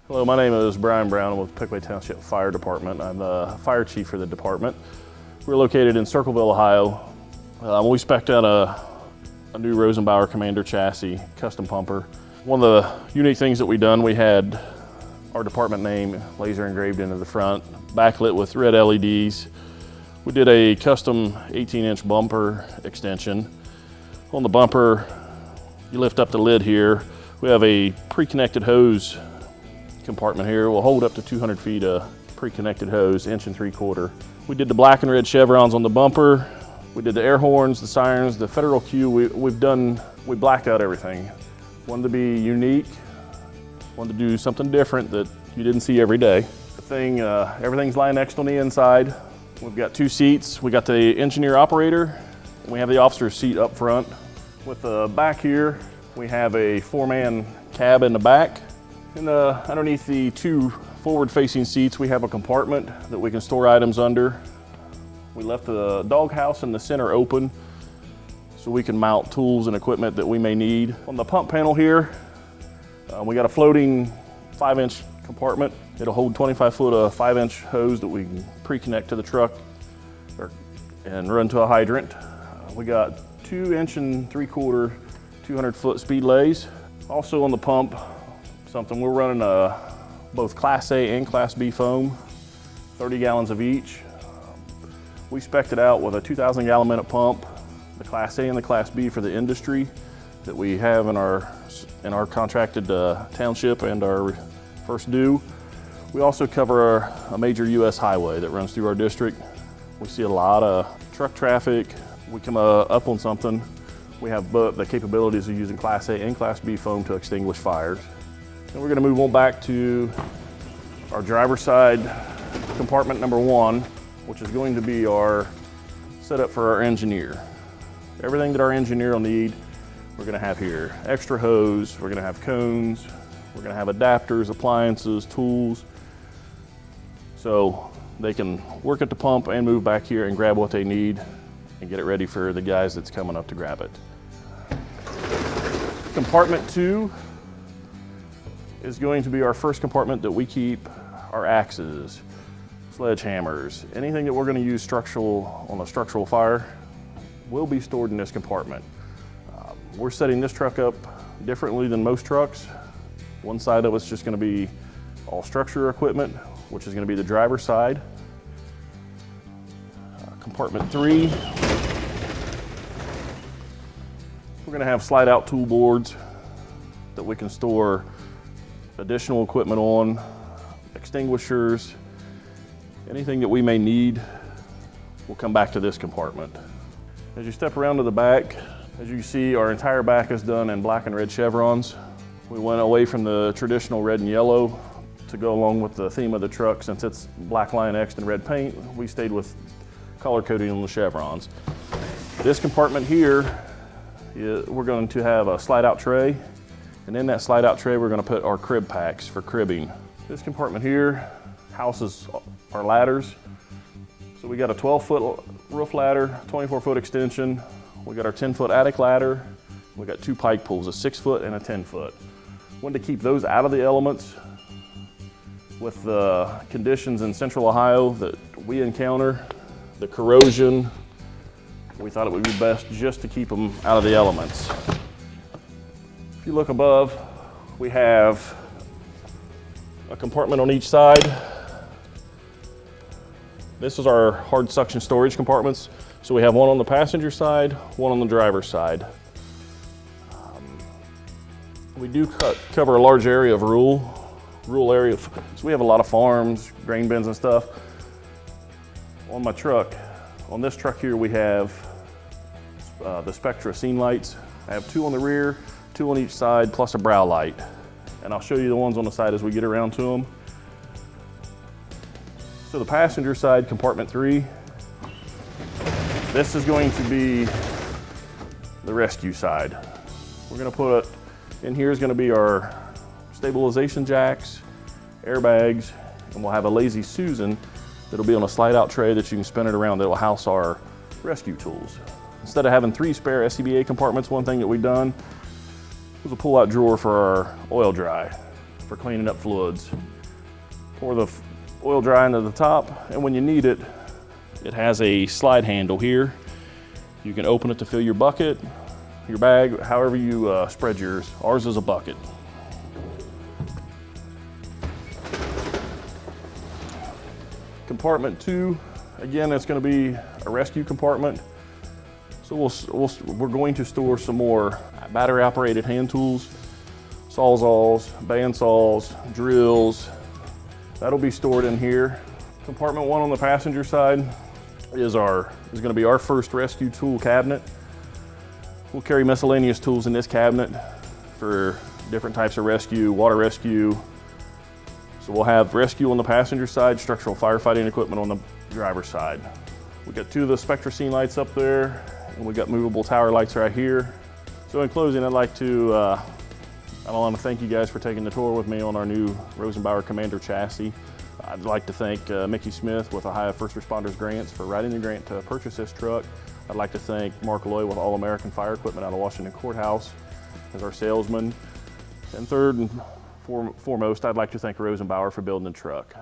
Hello, my name is Brian Brown. I'm with Pickaway Township Fire Department. I'm the fire chief for the department. We're located in Circleville, Ohio. We spec'd out a new Rosenbauer Commander chassis, custom pumper. One of the unique things that we done, we had our department name laser engraved into the front, backlit with red LEDs. We did a custom 18-inch bumper extension. On the bumper, you lift up the lid here. We have a pre-connected hose compartment here. We'll hold up to 200 feet of pre-connected hose, 1 3/4. We did the black and red chevrons on the bumper. We did the air horns, the sirens, the federal cue. We blacked out everything. Wanted to be unique. Wanted to do something different that you didn't see every day. Everything's line next on the inside. We've got 2 seats. We got the engineer operator, and we have the officer's seat up front. With the back here, we have a 4-man cab in the back. And underneath the 2 forward-facing seats, we have a compartment that we can store items under. We left the doghouse in the center open so we can mount tools and equipment that we may need. On the pump panel here, we got a floating 5-inch compartment. It'll hold 25 foot of 5-inch hose that we can pre-connect to the truck and run to a hydrant. We got 2 3/4 200-foot speed lays. Also on the pump, we're running both Class A and Class B foam, 30 gallons of each. We spec'd it out with a 2,000 gallon minute pump, the Class A and the Class B for the industry that we have in our contracted township and our first due. We also cover a major US highway that runs through our district. We see a lot of truck traffic. We come up on something. We have both the capabilities of using Class A and Class B foam to extinguish fires. And we're going to move on back to our driver's side compartment number 1, which is going to be our setup for our engineer. Everything that our engineer will need, we're going to have here. Extra hose, we're going to have cones, we're going to have adapters, appliances, tools, so they can work at the pump and move back here and grab what they need and get it ready for the guys that's coming up to grab it. Compartment 2 is going to be our first compartment that we keep our axes, sledgehammers, anything that we're going to use on a structural fire will be stored in this compartment. We're setting this truck up differently than most trucks. One side of it's just going to be all structure equipment, which is going to be the driver's side. Compartment 3, we're going to have slide out tool boards that we can store additional equipment on, extinguishers, anything that we may need will come back to this compartment. As you step around to the back, as you see, our entire back is done in black and red chevrons. We went away from the traditional red and yellow to go along with the theme of the truck. Since it's black line X'd in red paint, we stayed with color coding on the chevrons. This compartment here, we're going to have a slide out tray. And in that slide out tray, we're going to put our crib packs for cribbing. This compartment here houses our ladders. So we got a 12-foot roof ladder, 24-foot extension. We got our 10-foot attic ladder. We got 2 pike pools, a 6-foot and a 10-foot. Wanted to keep those out of the elements. With the conditions in central Ohio that we encounter, the corrosion, we thought it would be best just to keep them out of the elements. If you look above, we have a compartment on each side. This is our hard suction storage compartments. So we have one on the passenger side, one on the driver's side. We do cover a large area of rural area. So we have a lot of farms, grain bins and stuff. On this truck here, we have the Spectra scene lights. I have 2 on the rear, 2 on each side, plus a brow light. And I'll show you the ones on the side as we get around to them. So the passenger side, compartment 3, this is going to be the rescue side. We're going to put in here is going to be our stabilization jacks, airbags, and we'll have a Lazy Susan that'll be on a slide out tray that you can spin it around that will house our rescue tools. Instead of having 3 spare SCBA compartments, one thing that we've done was a pull-out drawer for our oil dry. for cleaning up fluids. Pour the oil dry into the top, and when you need it, it has a slide handle here. You can open it to fill your bucket, your bag, however you spread yours. Ours is a bucket. Compartment 2, again, it's going to be a rescue compartment. So we're going to store some more battery-operated hand tools, sawzalls, bandsaws, drills. That'll be stored in here. Compartment 1 on the passenger side is going to be our first rescue tool cabinet. We'll carry miscellaneous tools in this cabinet for different types of rescue, water rescue. So we'll have rescue on the passenger side, structural firefighting equipment on the driver's side. We got 2 of the SpectraScene lights up there, and we got movable tower lights right here. So in closing, I'd like to thank you guys for taking the tour with me on our new Rosenbauer Commander chassis. I'd like to thank Mickey Smith with Ohio First Responders Grants for writing the grant to purchase this truck. I'd like to thank Mark Loy with All American Fire Equipment out of Washington Courthouse as our salesman. And third and foremost, I'd like to thank Rosenbauer for building the truck.